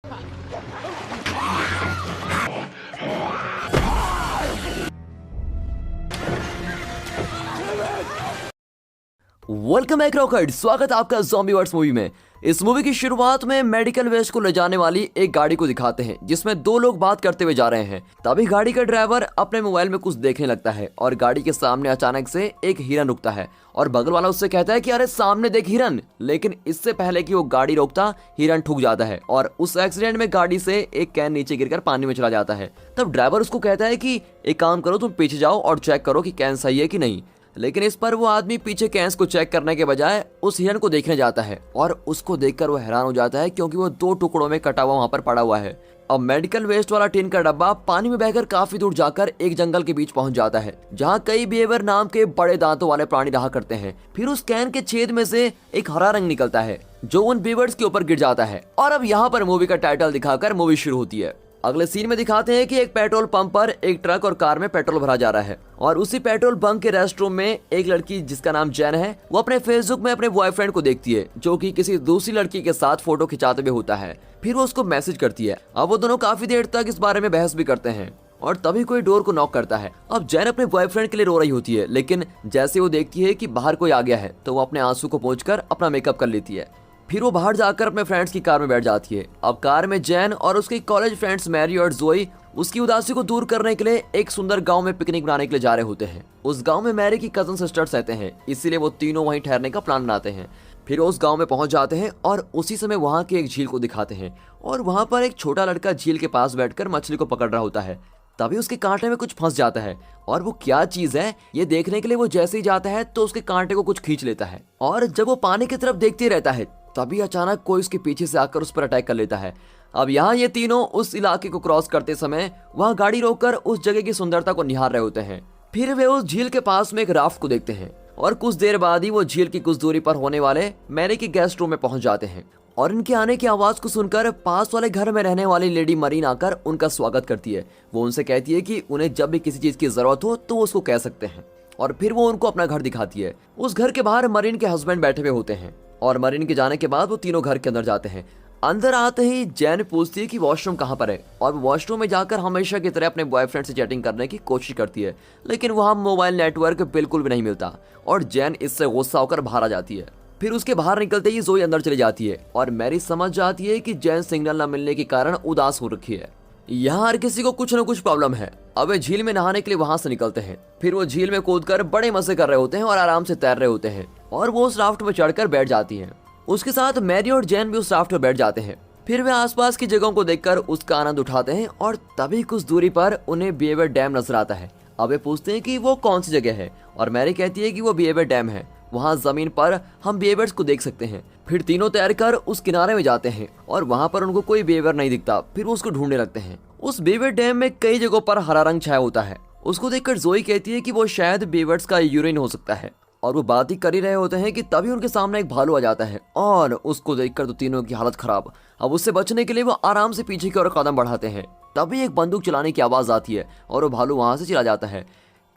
Welcome back rocket, स्वागत है आपका ज़ॉम्बी वर्स मूवी में। इस मूवी की शुरुआत में मेडिकल वेस्ट को ले जाने वाली एक गाड़ी को दिखाते हैं जिसमें दो लोग बात करते हुए जा रहे हैं। तभी गाड़ी का ड्राइवर अपने मोबाइल में कुछ देखने लगता है और गाड़ी के सामने अचानक से एक हिरन रुकता है और बगल वाला उससे कहता है कि अरे सामने देख हिरन। लेकिन इससे पहले कि वो गाड़ी रोकता, हिरन ठुक जाता है और उस एक्सीडेंट में गाड़ी से एक कैन नीचे गिरकर पानी में चला जाता है। तब ड्राइवर उसको कहता है कि एक काम करो, तुम पीछे जाओ और चेक करो कि कैन सही है कि नहीं। लेकिन इस पर वो आदमी पीछे कैंस को चेक करने के बजाय उस हिरन को देखने जाता है और उसको देखकर वो हैरान हो जाता है क्योंकि वो दो टुकड़ों में कटा हुआ वहां पर पड़ा हुआ है। अब मेडिकल वेस्ट वाला टिन का डब्बा पानी में बहकर काफी दूर जाकर एक जंगल के बीच पहुंच जाता है जहां कई बिहेवियर नाम के बड़े दांतों वाले प्राणी रहा करते हैं। फिर उस कैन के छेद में से एक हरा रंग निकलता है जो उन बिहेवियर्स के ऊपर गिर जाता है और अब यहाँ पर मूवी का टाइटल दिखाकर मूवी शुरू होती है। अगले सीन में दिखाते हैं कि एक पेट्रोल पंप पर एक ट्रक और कार में पेट्रोल भरा जा रहा है और उसी पेट्रोल बंक के रेस्टरूम में एक लड़की जिसका नाम जैन है वो अपने फेसबुक में अपने बॉयफ्रेंड को देखती है जो कि किसी दूसरी लड़की के साथ फोटो खिंचाते हुए होता है। फिर वो उसको मैसेज करती है। अब वो दोनों काफी देर तक इस बारे में बहस भी करते हैं और तभी कोई डोर को नॉक करता है। अब जैन अपने बॉयफ्रेंड के लिए रो रही होती है, लेकिन जैसे वो देखती है कि बाहर कोई आ गया है तो वो अपने आंसू को पोंछकर अपना मेकअप कर लेती है। फिर वो बाहर जाकर अपने फ्रेंड्स की कार में बैठ जाती है। अब कार में जैन और उसके कॉलेज फ्रेंड्स मैरी और जोई उसकी उदासी को दूर करने के लिए एक सुंदर गांव में पिकनिक बनाने के लिए जा रहे होते हैं। उस गांव में मैरी की कजन सिस्टर्स रहते हैं, इसीलिए वो तीनों वहीं ठहरने का प्लान बनाते हैं। फिर उस गांव में पहुंच जाते हैं और उसी समय वहां की एक झील को दिखाते हैं और वहां पर एक छोटा लड़का झील के पास बैठकर मछली को पकड़ रहा होता है। तभी उसके कांटे में कुछ फंस जाता है और वो क्या चीज है ये देखने के लिए वो जैसे ही जाता है तो उसके कांटे को कुछ खींच लेता है और जब वो पानी की तरफ देखते रहता है तभी अचानक कोई उसके पीछे से आकर उस पर अटैक कर लेता है। अब यहाँ ये तीनों उस इलाके को क्रॉस करते समय वहाँ गाड़ी रोककर उस जगह की सुंदरता को निहार रहे होते हैं। फिर वे उस झील के पास में एक राफ्ट को देखते हैं और कुछ देर बाद ही वो झील की कुछ दूरी पर होने वाले मैरी के गेस्ट रूम में पहुंच जाते हैं और इनके आने की आवाज को सुनकर पास वाले घर में रहने वाली लेडी मरीन आकर उनका स्वागत करती है। वो उनसे कहती है कि उन्हें जब भी किसी चीज की जरूरत हो तो उसको कह सकते हैं और फिर वो उनको अपना घर दिखाती है। उस घर के बाहर मरीन के हस्बैंड बैठे हुए होते हैं और मरीन के जाने के बाद वो तीनों घर के अंदर जाते हैं। अंदर आते ही जैन पूछती है कि वॉशरूम कहाँ पर है और वॉशरूम में जाकर हमेशा की तरह अपने बॉयफ्रेंड से चैटिंग करने की कोशिश करती है, लेकिन वहाँ मोबाइल नेटवर्क बिल्कुल भी नहीं मिलता और जैन इससे गुस्सा होकर बाहर आ जाती है। फिर उसके बाहर निकलते ही जोई अंदर चली जाती है और मैरी समझ जाती है कि जैन सिग्नल न मिलने के कारण उदास हो रखी है। यहाँ हर किसी को कुछ न कुछ प्रॉब्लम है। अब वे झील में नहाने के लिए वहां से निकलते हैं। फिर वो झील में कूदकर बड़े मजे कर रहे होते हैं और आराम से तैर रहे होते हैं और वो उस राफ्ट में चढ़कर बैठ जाती हैं। उसके साथ मैरी और जैन भी उस राफ्ट में बैठ जाते हैं। फिर वे आसपास की जगहों को देखकर उसका आनंद उठाते हैं और तभी कुछ दूरी पर उन्हें बिहेवियर डैम नजर आता है। अब वे पूछते हैं कि वो कौन सी जगह है और मैरी कहती है कि वो बिहेवियर डैम है, वहाँ जमीन पर हम बिहेवियर्स को देख सकते हैं। फिर तीनों तैरकर उस किनारे में जाते हैं और वहाँ पर उनको कोई बिहेवियर नहीं दिखता। फिर वो उसको ढूंढने लगते हैं। उस बिहेवियर डैम में कई जगहों पर हरा रंग छाया होता है। उसको देखकर जोई कहती है कि वो शायद बिहेवियर्स का यूरिन हो सकता है और वो बात ही कर ही रहे होते हैं कि तभी उनके सामने एक भालू आ जाता है और उसको देखकर तो तीनों की हालत खराब। अब उससे बचने के लिए वो आराम से पीछे की ओर कदम बढ़ाते हैं। तभी एक बंदूक चलाने की आवाज आती है और वो भालू वहां से चला जाता है।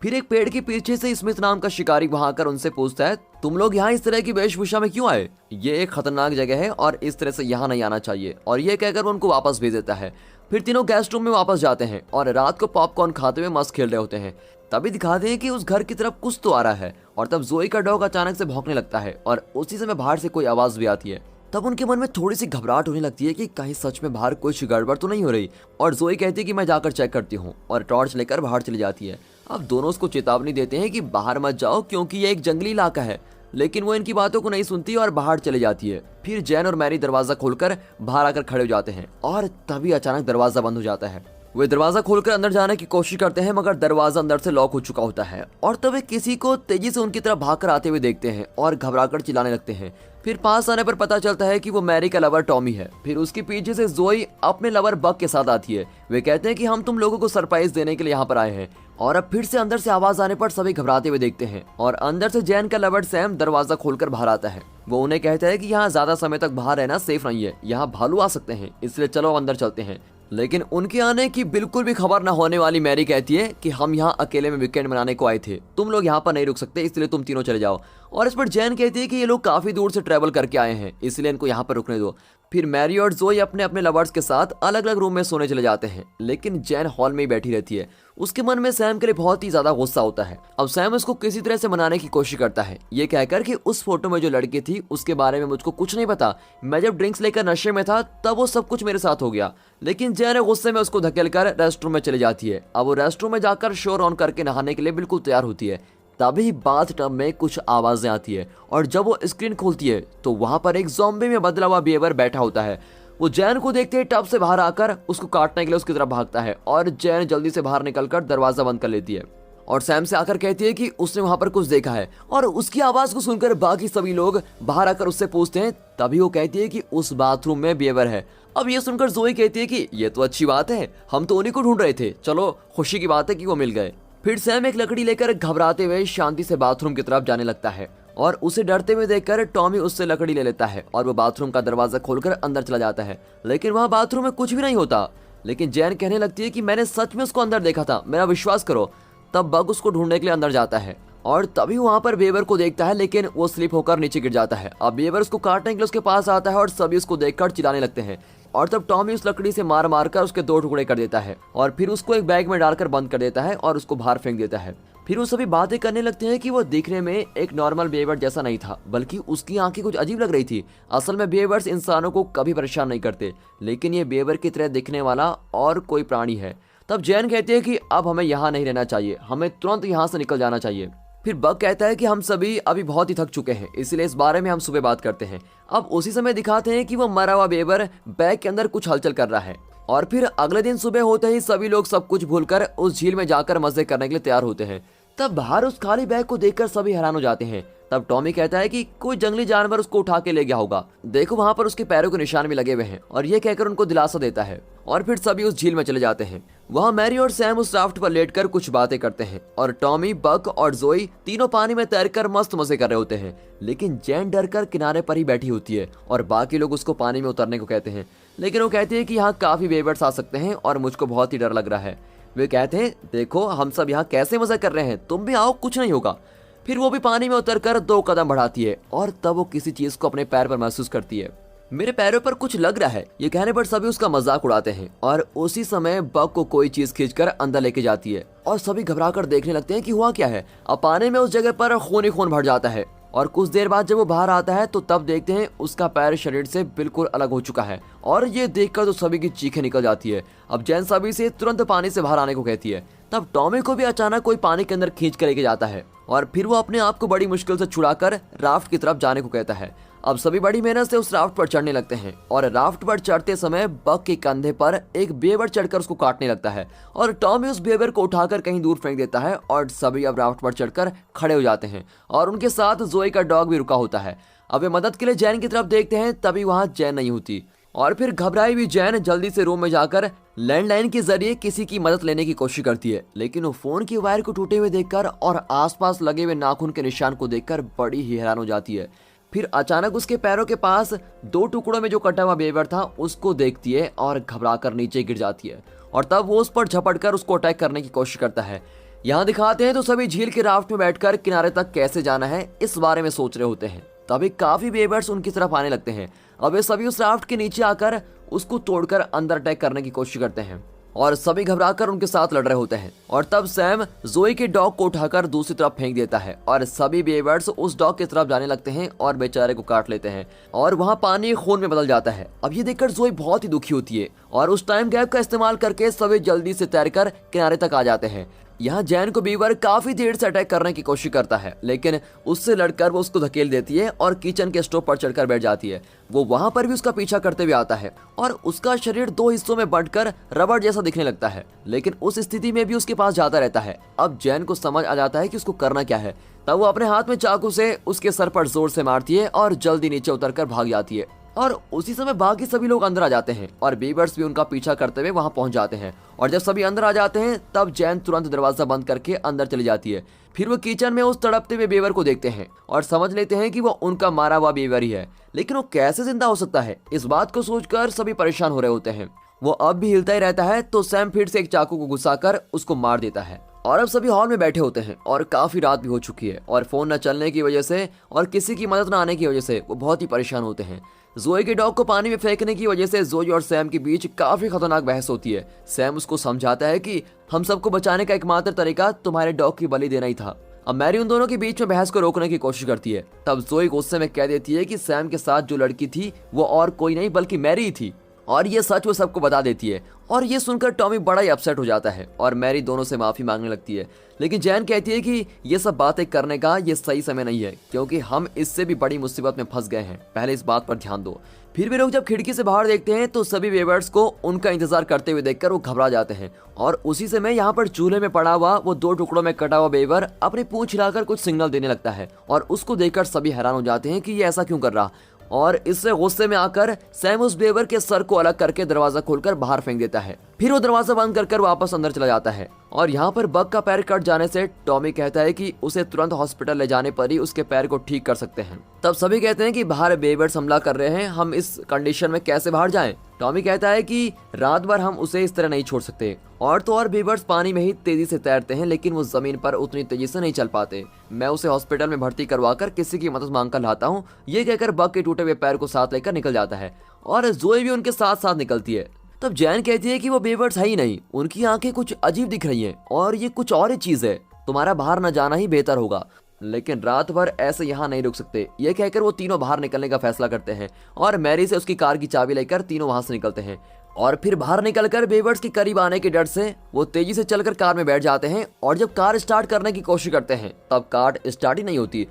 फिर एक पेड़ के पीछे से स्मिथ नाम का शिकारी वहां आकर उनसे पूछता है, तुम लोग यहाँ इस तरह की वेशभूषा में क्यों आए? ये एक खतरनाक जगह है और इस तरह से यहाँ नहीं आना चाहिए। और ये कहकर वो उनको वापस भेज देता है। फिर तीनों गेस्ट रूम में वापस जाते हैं और रात को पॉपकॉर्न खाते हुए मस्त खेल रहे होते हैं। तभी दिखाते हैं कि उस घर की तरफ कुछ तो आ रहा है और तब जोई का डॉग अचानक से भौंकने लगता है और उसी समय बाहर से कोई आवाज भी आती है। तब उनके मन में थोड़ी सी घबराहट होने लगती है कि कहीं सच में बाहर कुछ गड़बड़ तो नहीं हो रही और जोई कहती है कि मैं जाकर चेक करती हूँ और टॉर्च लेकर बाहर चली जाती है। अब दोनों उसको चेतावनी देते हैं कि बाहर मत जाओ क्योंकि ये एक जंगली इलाका है, लेकिन वो इनकी बातों को नहीं सुनती और बाहर चली जाती है। फिर जैन और मैरी दरवाजा खोलकर बाहर आकर खड़े हो जाते हैं और तभी अचानक दरवाजा बंद हो जाता है। वे दरवाजा खोलकर अंदर जाने की कोशिश करते हैं मगर दरवाजा अंदर से लॉक हो चुका होता है और तब वे किसी को तेजी से उनकी तरफ भागकर आते हुए देखते हैं और घबराकर चिल्लाने लगते हैं। फिर पास आने पर पता चलता है कि वो मैरी का लवर टॉमी है। फिर उसके पीछे से जोई अपने लवर बक के साथ आती है। वे कहते हैं कि हम तुम लोगों को सरप्राइज देने के लिए यहाँ पर आए हैं और अब फिर से अंदर से आवाज आने पर सभी घबराते हुए देखते हैं और अंदर से जैन का लवर सैम दरवाजा खोलकर बाहर आता है। वो उन्हें कहता है कि यहाँ ज्यादा समय तक बाहर रहना सेफ नहीं है, यहाँ भालू आ सकते हैं, इसलिए चलो अंदर चलते हैं। लेकिन उनके आने की बिल्कुल भी खबर न होने वाली मैरी कहती है कि हम यहाँ अकेले में वीकेंड मनाने को आए थे, तुम लोग यहाँ पर नहीं रुक सकते, इसलिए तुम तीनों चले जाओ। और इस पर जैन कहती है कि ये लोग काफी दूर से ट्रैवल करके आए हैं, इसलिए इनको यहाँ पर रुकने दो। फिर मैरी और जोई अपने अपने लवर्स के साथ अलग अलग रूम में सोने चले जाते हैं, लेकिन जैन हॉल में ही बैठी रहती है। उसके मन में सैम के लिए बहुत ही ज्यादा गुस्सा होता है। अब सैम उसको किसी तरह से मनाने की कोशिश करता है, ये कहकर कि उस फोटो में जो लड़की थी उसके बारे में मुझको कुछ नहीं पता, मैं जब ड्रिंक्स लेकर नशे में था तब वो सब कुछ मेरे साथ हो गया। लेकिन जैन गुस्से में उसको धकेलकर रेस्टरूम में चली जाती है। अब वो रेस्टरूम में जाकर शोर ऑन करके नहाने के लिए बिल्कुल तैयार होती है। तभी बाथ टब में कुछ आवाजें आती है और जब वो स्क्रीन खोलती है तो वहां पर एक ज़ॉम्बी में बदला हुआ बिहेवियर बैठा होता है। वो जैन को देखते ही टब से बाहर आकर उसको काटने के लिए उसकी तरफ भागता है और जैन जल्दी से बाहर निकलकर दरवाजा बंद कर लेती है और सैम से आकर कहती है कि उसने वहां पर कुछ देखा है। और उसकी आवाज को सुनकर बाकी सभी लोग बाहर आकर उससे पूछते हैं। तभी वो कहती है कि उस बाथरूम में बिहेवियर है। अब ये सुनकर जोई कहती है कि ये तो अच्छी बात है, हम तो उन्हीं को ढूंढ रहे थे, चलो खुशी की बात है कि वो मिल गए। फिर सैम एक लकड़ी लेकर घबराते हुए शांति से बाथरूम की तरफ जाने लगता है और उसे डरते हुए देखकर टॉमी उससे लकड़ी ले लेता है और वो बाथरूम का दरवाजा खोलकर अंदर चला जाता है। लेकिन वहाँ बाथरूम में कुछ भी नहीं होता। लेकिन जैन कहने लगती है कि मैंने सच में उसको अंदर देखा था, मेरा विश्वास करो। तब बग उसको ढूंढने के लिए अंदर जाता है और तभी वहाँ पर बेवर को देखता है, लेकिन वो स्लिप होकर नीचे गिर जाता है। अब बेवर उसको काटने के लिए उसके पास आता है और सभी उसको देखकर चिल्लाने लगते हैं और तब टॉमी उस लकड़ी से मार मार कर उसके 2 टुकड़े कर देता है और फिर उसको एक बैग में डालकर बंद कर देता है और उसको बाहर फेंक देता है। फिर वो सभी बातें करने लगते हैं कि वो दिखने में एक नॉर्मल बेवर जैसा नहीं था, बल्कि उसकी आंखें कुछ अजीब लग रही थी। असल में बेवर्स इंसानों को कभी परेशान नहीं करते, लेकिन ये बेवर की तरह दिखने वाला और कोई प्राणी है। तब जैन कहते हैं कि अब हमें यहाँ नहीं रहना चाहिए, हमें तुरंत यहाँ से निकल जाना चाहिए। फिर बग कहता है कि हम सभी अभी बहुत ही थक चुके हैं, इसलिए इस बारे में हम सुबह बात करते हैं। अब उसी समय दिखाते हैं कि वो मरा हुआ बेवर बैग के अंदर कुछ हलचल कर रहा है। और फिर अगले दिन सुबह होते ही सभी लोग सब कुछ भूलकर उस झील में जाकर मजे करने के लिए तैयार होते हैं। तब बाहर उस खाली बैग को देखकर सभी हैरान हो जाते हैं। तब टॉमी कहता है कि कोई जंगली जानवर उसको उठा के ले गया होगा, देखो वहां पर उसके पैरों के निशान भी लगे हुए हैं, और ये कहकर उनको दिलासा देता है। और फिर सभी उस झील में चले जाते हैं। वहाँ मैरी और सैम उस राफ्ट पर लेटकर कुछ बातें करते हैं और टॉमी, बक और जोई तीनों पानी में तैरकर मस्त मजे कर रहे होते हैं। लेकिन जैन डरकर किनारे पर ही बैठी होती है और बाकी लोग उसको पानी में उतरने को कहते हैं। लेकिन वो कहती है कि यहाँ काफी बेवर्स आ सकते हैं और मुझको बहुत ही डर लग रहा है। वे कहते हैं देखो हम सब यहाँ कैसे मजा कर रहे हैं, तुम भी आओ, कुछ नहीं होगा। फिर वो भी पानी में उतरकर 2 कदम बढ़ाती है और तब वो किसी चीज को अपने पैर पर महसूस करती है। मेरे पैरों पर कुछ लग रहा है, ये कहने पर सभी उसका मजाक उड़ाते हैं और उसी समय बग को कोई चीज खींचकर अंदर लेके जाती है और सभी घबराकर देखने लगते हैं कि हुआ क्या है। अब पानी में उस जगह पर खून ही खून भर जाता है और कुछ देर बाद जब वो बाहर आता है तो तब देखते हैं उसका पैर शरीर से बिल्कुल अलग हो चुका है और ये देखकर तो सभी की चीखें निकल जाती है। अब जैन सभी से तुरंत पानी से बाहर आने को कहती है। तब टॉमी को भी अचानक कोई पानी के अंदर खींच कर लेके जाता है और फिर वो अपने आप को बड़ी मुश्किल से छुड़ाकर राफ्ट की तरफ जाने को कहता है। अब सभी बड़ी मेहनत से उस राफ्ट पर चढ़ने लगते हैं और राफ्ट पर चढ़ते समय बग के कंधे पर एक बेवर चढ़कर उसको काटने लगता है और टॉमी उस बेवर को उठाकर कहीं दूर फेंक देता है और सभी अब राफ्ट पर चढ़कर खड़े हो जाते हैं और उनके साथ जोई का डॉग भी रुका होता है। अब वे मदद के लिए जैन की तरफ देखते हैं, तभी वहां जैन नहीं होती और फिर घबराई हुई जैन जल्दी से रूम में जाकर लैंडलाइन के जरिए किसी की मदद लेने की कोशिश करती है। लेकिन वो फोन की वायर को टूटे हुए देखकर और आसपास लगे हुए नाखून के निशान को देखकर बड़ी ही हैरान हो जाती है। फिर अचानक उसके पैरों के पास 2 टुकड़ों में जो कटा हुआ बेवर था उसको देखती है और घबराकर नीचे गिर जाती है और तब वो उस पर झपटकर उसको अटैक करने की कोशिश करता है। यहाँ दिखाते हैं तो सभी झील के राफ्ट में बैठकर किनारे तक कैसे जाना है इस बारे में सोच रहे होते हैं। तभी काफी बेवर्स उनकी तरफ आने लगते हैं। अब वे सभी उस राफ्ट के नीचे आकर उसको तोड़कर अंदर अटैक करने की कोशिश करते हैं और सभी घबराकर उनके साथ लड़ रहे होते हैं। और तब सैम जोई के डॉग को उठाकर दूसरी तरफ फेंक देता है और सभी बेवर्स उस डॉग की तरफ जाने लगते हैं और बेचारे को काट लेते हैं और वहाँ पानी खून में बदल जाता है। अब ये देखकर जोई बहुत ही दुखी होती है और उस टाइम गैप का इस्तेमाल करके सभी जल्दी से तैरकर किनारे तक आ जाते हैं। यहाँ जैन को बीवर काफी देर से अटैक करने की कोशिश करता है, लेकिन उससे लड़कर वो उसको धकेल देती है और किचन के स्टोव पर चढ़कर बैठ जाती है। वो वहां पर भी उसका पीछा करते हुए आता है और उसका शरीर 2 हिस्सों में बंटकर रबड़ जैसा दिखने लगता है, लेकिन उस स्थिति में भी उसके पास जाता रहता है। अब जैन को समझ आ जाता है कि उसको करना क्या है। तब वो अपने हाथ में चाकू से उसके सर पर जोर से मारती है और जल्दी नीचे उतरकर भाग जाती है और उसी समय बाकी सभी लोग अंदर आ जाते हैं और बीवर्स भी उनका पीछा करते हुए वहां पहुंच जाते हैं। और जब सभी अंदर आ जाते हैं तब जैन तुरंत दरवाजा बंद करके अंदर चली जाती है। फिर वो किचन में उस तड़पते हुए बेवर को देखते हैं और समझ लेते हैं कि वो उनका मारा हुआ बेवर ही है, लेकिन वो कैसे जिंदा हो सकता है, इस बात को सोचकर सभी परेशान हो रहे होते हैं। वो अब भी हिलता ही रहता है तो सैम फिर से एक चाकू को घुसाकर उसको मार देता है और अब सभी हॉल में बैठे होते हैं और काफी रात भी हो चुकी है और फोन न चलने की वजह से और किसी की मदद न आने की वजह से वो बहुत ही परेशान होते हैं। जोई के डॉग को पानी में फेंकने की वजह से जोई और सैम के बीच काफी खतरनाक बहस होती है। सैम उसको समझाता है कि हम सबको बचाने का एकमात्र तरीका तुम्हारे डॉग की बलि देना ही था। अब मैरी उन दोनों के बीच में बहस को रोकने की कोशिश करती है। तब जोई गुस्से में कह देती है कि सैम के साथ जो लड़की थी वो और कोई नहीं बल्कि मैरी ही थी, और ये सच वो सबको बता देती है। और ये सुनकर टॉमी बड़ा ही अपसेट हो जाता है और मैरी दोनों से माफी मांगने लगती है। लेकिन जैन कहती है कि ये सब बातें करने का ये सही समय नहीं है, क्योंकि हम इससे भी बड़ी मुसीबत में फंस गए हैं, पहले इस बात पर ध्यान दो। फिर भी लोग जब खिड़की से बाहर देखते हैं तो सभी वेबर्स को उनका इंतजार करते हुए देखकर वो घबरा जाते हैं। और उसी समय यहाँ पर चूल्हे में पड़ा हुआ वो 2 टुकड़ों में कटा हुआ बेवर अपनी पूंछ हिलाकर कुछ सिग्नल देने लगता है, और उसको देखकर सभी हैरान हो जाते हैं कि ये ऐसा क्यों कर रहा। और इससे गुस्से में आकर सैम उस बेवर के सर को अलग करके दरवाजा खोलकर बाहर फेंक देता है। फिर वो दरवाजा बंद कर वापस अंदर चला जाता है। और यहाँ पर बग का पैर कट जाने से टॉमी कहता है कि उसे तुरंत हॉस्पिटल ले जाने पर ही उसके पैर को ठीक कर सकते हैं। तब सभी कहते हैं कि बाहर बेवर्स हमला कर रहे हैं, हम इस कंडीशन में कैसे बाहर जाएं? टॉमी कहता है कि रात भर हम उसे इस तरह नहीं छोड़ सकते। और तो और बेवर्स पानी में ही तेजी से तैरते हैं, लेकिन वो जमीन पर उतनी तेजी से नहीं चल पाते। मैं उसे हॉस्पिटल में भर्ती करवाकर किसी की मदद मांग कर लाता हूँ, ये कहकर बग के टूटे हुए पैर को साथ लेकर निकल जाता है और जोई भी उनके साथ साथ निकलती है। तब जैन कहती है कि वो बेवर्स है ही नहीं, उनकी आंखें कुछ अजीब दिख रही हैं और ये कुछ और ही चीज है, तुम्हारा बाहर न जाना ही बेहतर होगा। लेकिन रात भर ऐसे यहाँ नहीं रुक सकते, ये कहकर वो तीनों बाहर निकलने का फैसला करते हैं और मैरी से उसकी कार की चाबी लेकर तीनों वहां से निकलते हैं। और फिर बाहर निकलकर बेवर्स के करीब आने के डर से वो तेजी से चलकर कार में बैठ जाते हैं। और जब कार स्टार्ट करने की कोशिश करते हैं तब कार स्टार्ट ही नहीं होती।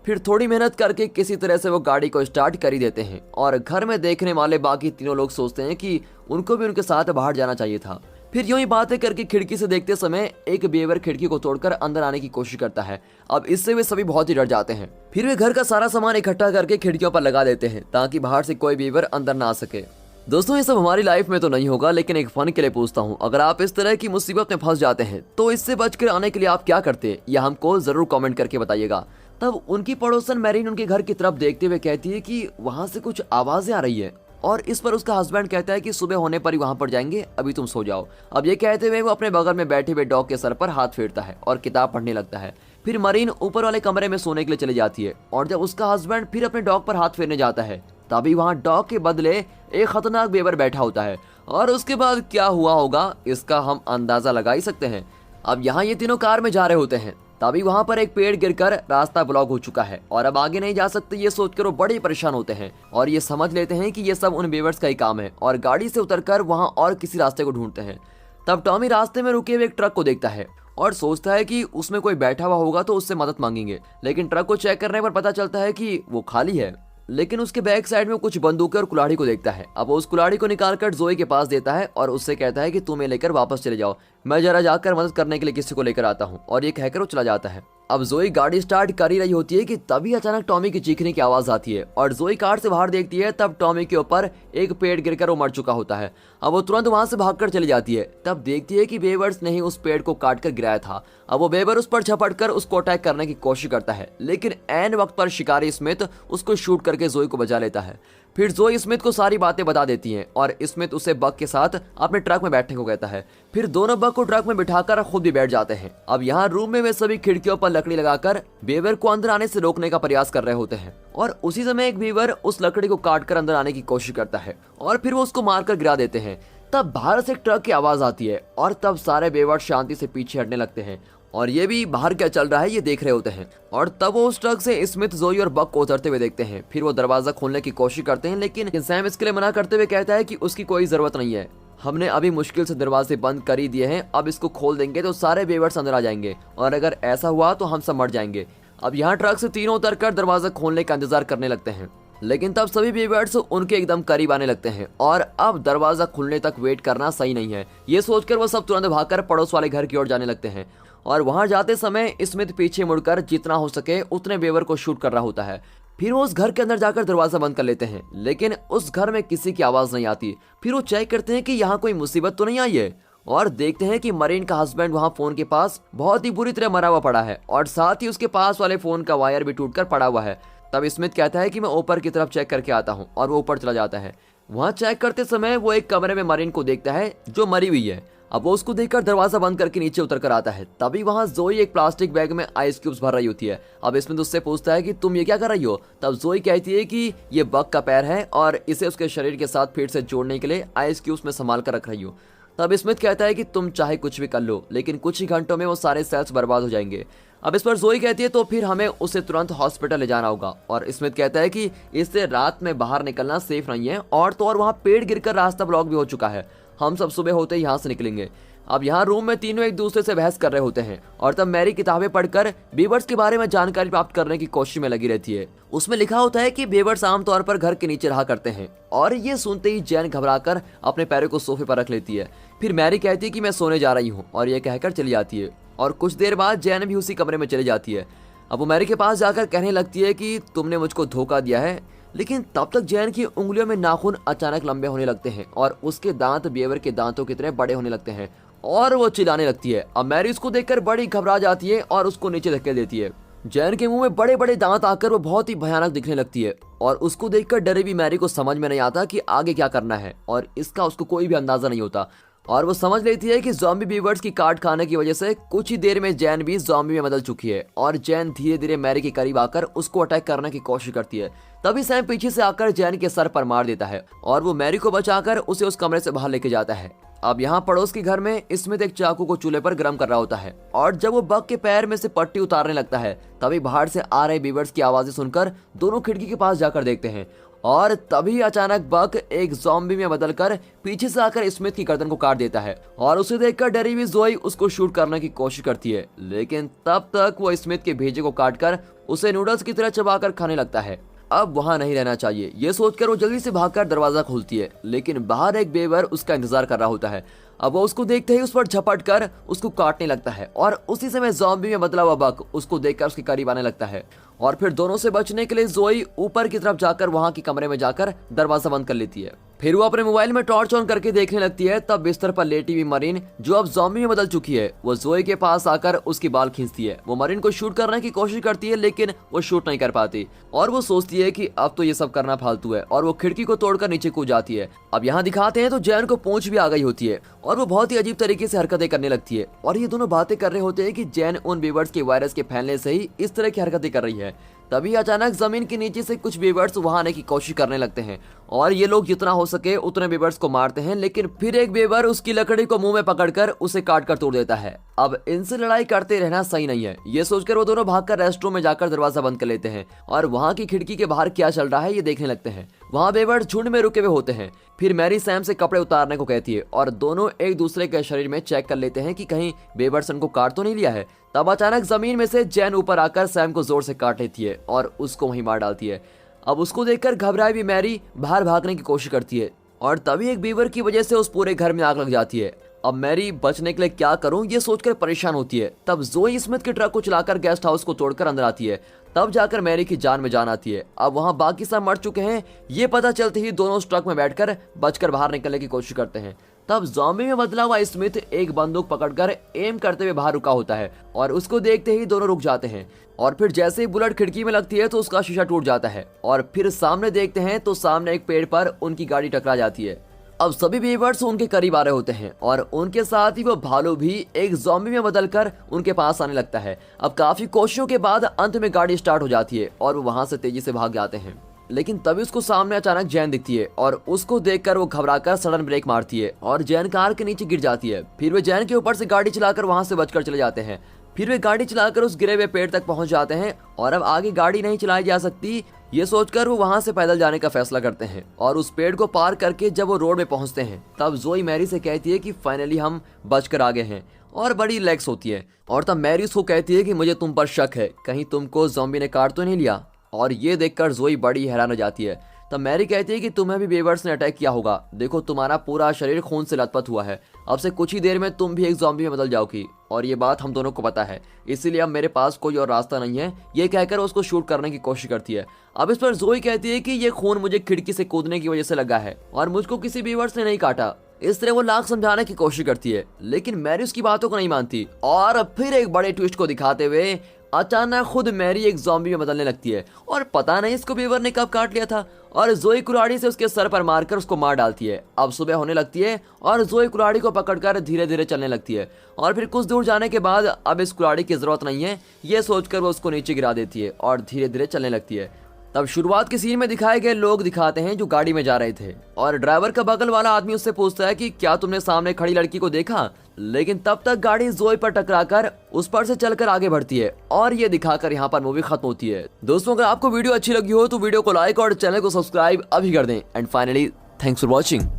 फिर थोड़ी मेहनत करके किसी तरह से वो गाड़ी को स्टार्ट कर ही देते हैं। और घर में देखने वाले बाकी तीनों लोग सोचते हैं कि उनको भी उनके साथ बाहर जाना चाहिए था। फिर यूं ही बातें करके खिड़की से देखते समय एक बेवर खिड़की को तोड़कर अंदर आने की कोशिश करता है। अब इससे वे सभी बहुत ही डर जाते हैं। फिर वे घर का सारा सामान इकट्ठा करके खिड़कियों पर लगा देते हैं ताकि बाहर से कोई बेवर अंदर ना आ सके। दोस्तों, ये सब हमारी लाइफ में तो नहीं होगा, लेकिन एक फन के लिए पूछता हूँ, अगर आप इस तरह की मुसीबत में फंस जाते हैं तो इससे बचकर आने के लिए आप क्या करते हैं, या हमको जरूर कमेंट करके बताइएगा। तब उनकी पड़ोसन मैरीन उनके घर की तरफ देखते हुए कहती है कि वहां से कुछ आवाजें आ रही है। और इस पर उसका हस्बैंड कहता है कि सुबह होने पर ही वहां पर जाएंगे, अभी तुम सो जाओ। अब ये कहते हुए वो अपने बगल में बैठे हुए डॉग के सर पर हाथ फेरता है और किताब पढ़ने लगता है। फिर मरीन ऊपर वाले कमरे में सोने के लिए चली जाती है। और जब उसका हस्बैंड फिर अपने डॉग पर हाथ फेरने जाता है तभी वहां डॉग के बदले एक खतरनाक बेवर बैठा होता है। और उसके बाद क्या हुआ होगा इसका हम अंदाजा लगा ही सकते हैं। अब यहाँ ये तीनों कार में जा रहे होते हैं, तभी वहां पर एक पेड़ गिरकर रास्ता ब्लॉक हो चुका है और अब आगे नहीं जा सकते। ये सोचकर वो बड़े परेशान होते हैं और ये समझ लेते हैं कि ये सब उन बेवर्स का ही काम है और गाड़ी से उतरकर वहां और किसी रास्ते को ढूंढते हैं। तब टॉमी रास्ते में रुके हुए एक ट्रक को देखता है और सोचता है कि उसमें कोई बैठा हुआ होगा तो उससे मदद मांगेंगे। लेकिन ट्रक को चेक करने पर पता चलता है कि वो खाली है। लेकिन उसके बैक साइड में कुछ बंदूकें और कुल्हाड़ी को देखता है। अब वो उस कुल्हाड़ी को निकालकर जोई के पास देता है और उससे कहता है कि तुम ये लेकर वापस चले जाओ, मैं जरा जाकर मदद करने के लिए किसी को लेकर आता हूँ। और ये कहकर वो चला जाता है। अब जोई गाड़ी स्टार्ट कर ही रही होती है कि तभी अचानक टॉमी की चीखने की आवाज आती है और जोई कार से बाहर देखती है। तब टॉमी के ऊपर एक पेड़ गिरकर वो मर चुका होता है। अब वो तुरंत वहां से भागकर चली जाती है। तब देखती है कि बेवर्स ने ही उस पेड़ को काट कर गिराया था। अब वो बेवर उस पर झपटकर उसको अटैक करने की कोशिश करता है, लेकिन ऐन वक्त पर शिकारी स्मिथ उसको शूट करके जोई को बचा लेता है। फिर जोई स्मिथ को सारी बातें बता देती हैं और स्मिथ उसे बग के साथ अपने ट्रक में बैठने को कहता है। फिर दोनों बग को ट्रक में बिठाकर खुद भी बैठ जाते हैं। अब यहाँ रूम में वे सभी खिड़कियों पर लकड़ी लगाकर बेवर को अंदर आने से रोकने का प्रयास कर रहे होते हैं। और उसी समय एक बेवर उस लकड़ी को काटकर अंदर आने की कोशिश करता है और फिर वो उसको मारकर गिरा देते हैं। तब बाहर से एक ट्रक की आवाज आती है और तब सारे बेवर शांति से पीछे हटने लगते हैं और ये भी बाहर क्या चल रहा है ये देख रहे होते हैं। और तब वो उस ट्रक से स्मिथ, जोई और बग को उतरते हुए देखते हैं। फिर वो दरवाजा खोलने की कोशिश करते हैं, लेकिन सैम इसके लिए मना करते हुए कहता है कि उसकी कोई जरूरत नहीं है, हमने अभी मुश्किल से दरवाजे बंद कर ही दिए हैं, अब इसको खोल देंगे तो सारे बेवर्स अंदर आ जाएंगे और अगर ऐसा हुआ तो हम सब मर जाएंगे। अब यहाँ ट्रक से तीनों उतरकर दरवाजा खोलने का इंतजार करने लगते हैं, लेकिन तब सभी बेवर्स उनके एकदम करीब आने लगते हैं और अब दरवाजा खुलने तक वेट करना सही नहीं है। ये सोचकर वो सब तुरंत भागकर पड़ोस वाले घर की ओर जाने लगते हैं और वहां जाते समय स्मिथ पीछे मुड़कर जितना हो सके उतने बेवर को शूट कर रहा होता है। फिर वो उस घर के अंदर जाकर दरवाजा बंद कर लेते हैं, लेकिन उस घर में किसी की आवाज नहीं आती। फिर वो चेक करते हैं कि यहाँ कोई मुसीबत तो नहीं आई है और देखते हैं कि मरीन का हस्बैंड वहां फोन के पास बहुत ही बुरी तरह मरा हुआ पड़ा है और साथ ही उसके पास वाले फोन का वायर भी टूटकर पड़ा हुआ है। तब स्मिथ कहता है कि मैं ऊपर की तरफ चेक करके आता हूँ और वो ऊपर चला जाता है। वहां चेक करते समय वो एक कमरे में मरीन को देखता है जो मरी हुई है। अब वो उसको देखकर दरवाजा बंद करके नीचे उतर कर आता है। तभी वहाँ जोई एक प्लास्टिक बैग में आइस क्यूब्स भर रही होती है। अब स्मिथ उससे पूछता है कि तुम ये क्या कर रही हो। तब जोई कहती है कि ये बग का पैर है और इसे उसके शरीर के साथ फिर से जोड़ने के लिए आइस क्यूब्स में संभाल कर रख रही हूँ। तब स्मिथ कहता है कि तुम चाहे कुछ भी कर लो, लेकिन कुछ ही घंटों में वो सारे सेल्स बर्बाद हो जाएंगे। अब इस पर जोई कहती है तो फिर हमें उसे तुरंत हॉस्पिटल ले जाना होगा। और स्मिथ कहता है कि इससे रात में बाहर निकलना सेफ नहीं है, और तो और वहाँ पेड़ गिरकर रास्ता ब्लॉक भी हो चुका है। हम सब सुबह होते ही यहाँ से निकलेंगे। अब यहाँ रूम में तीनों एक दूसरे से बहस कर रहे होते हैं और तब मैरी किताबें पढ़कर बीवर्स के बारे में जानकारी प्राप्त करने की कोशिश में लगी रहती है। उसमें लिखा होता है कि बीवर्स आमतौर पर घर के नीचे रहा करते हैं। और ये सुनते ही जैन घबराकर अपने पैरों को सोफे पर रख लेती है। फिर मैरी कहती है कि मैं सोने जा रही हूँ और ये कहकर चली जाती है। और कुछ देर बाद जैन भी उसी कमरे में चली जाती है। अब वो मैरी के पास जाकर कहने लगती है कि तुमने मुझको धोखा दिया है। लेकिन तब तक जैन की उंगलियों में नाखून अचानक लंबे होने लगते हैं और उसके दांत बेवर के दांतों की तरह बड़े होने लगते हैं और वो चिल्लाने लगती है। अब मैरी उसको देखकर बड़ी घबरा जाती है और उसको नीचे धकेल देती है। जैन के मुंह में बड़े बड़े दांत आकर वो बहुत ही भयानक दिखने लगती है और उसको देखकर डरी हुई मैरी को समझ में नहीं आता कि आगे क्या करना है और इसका उसको कोई भी अंदाजा नहीं होता। और वो समझ लेती है कि ज़ॉम्बी बीवर्स की काट खाने की वजह से कुछ ही देर में जैन भी ज़ॉम्बी में बदल चुकी है और जैन धीरे धीरे मैरी के करीब आकर उसको अटैक करने की कोशिश करती है। तभी सैम पीछे से आकर जैन के सर पर मार देता है और वो मैरी को बचाकर उसे उस कमरे से बाहर लेके जाता है। अब यहाँ पड़ोस के घर में स्मिथ एक चाकू को चूल्हे पर गर्म कर रहा होता है और जब वो बग के पैर में से पट्टी उतारने लगता है तभी बाहर से आ रहे बीवर्स की आवाजें सुनकर दोनों खिड़की के पास जाकर देखते हैं और तभी अचानक बग एक ज़ॉम्बी में बदलकर पीछे से आकर स्मिथ की गर्दन को काट देता है और उसे देखकर डरी हुई जोई उसको शूट करने की कोशिश करती है। लेकिन तब तक वो स्मिथ के भेजे को काटकर उसे नूडल्स की तरह चबाकर खाने लगता है। अब वहाँ नहीं रहना चाहिए ये सोचकर वो जल्दी से भागकर दरवाजा खोलती है, लेकिन बाहर एक बेवर उसका इंतजार कर रहा होता है। अब वो उसको देखते ही उस पर झपट कर उसको काटने लगता है और उसी समय ज़ॉम्बी में बदला हुआ बग उसको देखकर उसके करीब आने लगता है और फिर दोनों से बचने के लिए जोई ऊपर की तरफ जाकर वहां के कमरे में जाकर दरवाजा बंद कर लेती है। फिर वो अपने मोबाइल में टॉर्च ऑन करके देखने लगती है। तब बिस्तर पर लेटी हुई मरीन जो अब ज़ॉम्बी में बदल चुकी है वो जोई के पास आकर उसकी बाल खींचती है। वो मरीन को शूट करने की कोशिश करती है लेकिन वो शूट नहीं कर पाती और वो सोचती है कि अब तो ये सब करना फालतू है और वो खिड़की को तोड़कर नीचे कूद जाती है। अब यहाँ दिखाते हैं तो जैन को पूंछ भी आ गई होती है और वो बहुत ही अजीब तरीके से हरकतें करने लगती है और ये दोनों बातें कर रहे होते हैं कि जैन उन बीवर्स के वायरस के फैलने से ही इस तरह की हरकतें कर रही है। तभी अचानक जमीन के नीचे से कुछ बीवर्स वहां आने की कोशिश करने लगते हैं और ये लोग जितना हो सके उतने बीवर्स को मारते हैं, लेकिन फिर एक बीवर उसकी लकड़ी को मुंह में पकड़कर उसे काट कर तोड़ देता है। अब इनसे लड़ाई करते रहना सही नहीं है ये सोचकर वो दोनों भागकर रेस्टरूम में जाकर दरवाजा बंद कर लेते हैं और वहां की खिड़की के बाहर क्या चल रहा है ये देखने लगते हैं। वहां बीवर्स झुंड में रुके हुए होते हैं। फिर मैरी सैम से कपड़े उतारने को कहती है और दोनों एक दूसरे के शरीर में चेक कर लेते हैं कि कहीं बीवर्स उनको काट तो नहीं लिया है। तब अचानक जमीन में से जैन ऊपर आकर सैम को जोर से काट लेती है और उसको वहीं मार डालती है। अब उसको देखकर घबराई हुई मैरी बाहर भागने की कोशिश करती है और तभी एक बीवर की वजह से उस पूरे घर में आग लग जाती है। अब मैरी बचने के लिए क्या करूं ये सोचकर परेशान होती है। तब जोई स्मिथ के ट्रक को चलाकर गेस्ट हाउस को तोड़कर अंदर आती है। तब जाकर मैरी की जान में जान आती है। अब वहां बाकी सब मर चुके हैं ये पता चलते ही दोनों उस ट्रक में बैठकर बचकर बाहर निकलने की कोशिश करते हैं। तब ज़ॉम्बी में बदला हुआ स्मिथ एक बंदूक पकड़कर एम करते हुए बाहर रुका होता है और उसको देखते ही दोनों रुक जाते हैं और फिर जैसे ही बुलेट खिड़की में लगती है तो उसका शीशा टूट जाता है और फिर सामने देखते हैं तो सामने एक पेड़ पर उनकी गाड़ी टकरा जाती है। अब सभी बीवर्स उनके करीब आ रहे होते हैं और उनके साथ ही वो भालू भी एक ज़ॉम्बी में बदलकर उनके पास आने लगता है। अब काफी कोशिशों के बाद अंत में गाड़ी स्टार्ट हो जाती है और वो वहां से तेजी से भाग जाते हैं, लेकिन तभी उसको सामने अचानक जैन दिखती है और उसको देखकर वो घबराकर सडन ब्रेक मारती है और जैन कार के नीचे गिर जाती है। फिर वे जैन के ऊपर से गाड़ी चलाकर वहां से बचकर चले जाते हैं। फिर वे गाड़ी चलाकर उस गिरे हुए पेड़ तक पहुंच जाते हैं और अब आगे गाड़ी नहीं चलाई जा सकती ये सोचकर वो वहां से पैदल जाने का फैसला करते हैं और उस पेड़ को पार करके जब वो रोड में पहुंचते हैं तब जोई मैरी से कहती है कि फाइनली हम बचकर आगे हैं और बड़ी रिलैक्स होती है। और तब मैरी उसको कहती है कि मुझे तुम पर शक है, कहीं तुमको ज़ॉम्बी ने काट तो नहीं लिया। और ये देखकर जोई बड़ी हैरान हो जाती है। तब मैरी कहती है कि तुम्हें भी बीवर्स ने अटैक किया होगा, देखो तुम्हारा पूरा शरीर खून से लथपथ हुआ है, अब से कुछ ही देर में तुम भी एक ज़ॉम्बी में बदल जाओगी और ये बात हम दोनों को पता है, इसीलिए अब मेरे पास कोई और रास्ता नहीं है। ये कहकर उसको शूट करने की कोशिश करती है। अब इस पर जोई कहती है कि ये खून मुझे खिड़की से कूदने की वजह से लगा है और मुझको किसी बीवर्स ने नहीं काटा। इस तरह वो लाख समझाने की कोशिश करती है, लेकिन मैरी उसकी बातों को नहीं मानती और फिर एक बड़े ट्विस्ट को दिखाते हुए अचानक खुद मैरी एक ज़ॉम्बी में बदलने लगती है और पता नहीं इसको बीवर ने कब काट लिया था और जोई कुल्हाड़ी से उसके सर पर मारकर उसको मार डालती है। अब सुबह होने लगती है और जोई कुल्हाड़ी को पकड़कर धीरे धीरे चलने लगती है और फिर कुछ दूर जाने के बाद अब इस कुल्हाड़ी की जरूरत नहीं है ये सोचकर वो उसको नीचे गिरा देती है और धीरे धीरे चलने लगती है। तब शुरुआत के सीन में दिखाए गए लोग दिखाते हैं जो गाड़ी में जा रहे थे और ड्राइवर का बगल वाला आदमी उससे पूछता है कि क्या तुमने सामने खड़ी लड़की को देखा, लेकिन तब तक गाड़ी जोई पर टकराकर उस पर से चलकर आगे बढ़ती है और ये दिखाकर यहाँ पर मूवी खत्म होती है। दोस्तों अगर आपको वीडियो अच्छी लगी हो तो वीडियो को लाइक और चैनल को सब्सक्राइब अभी कर दें and finally thanks for watching.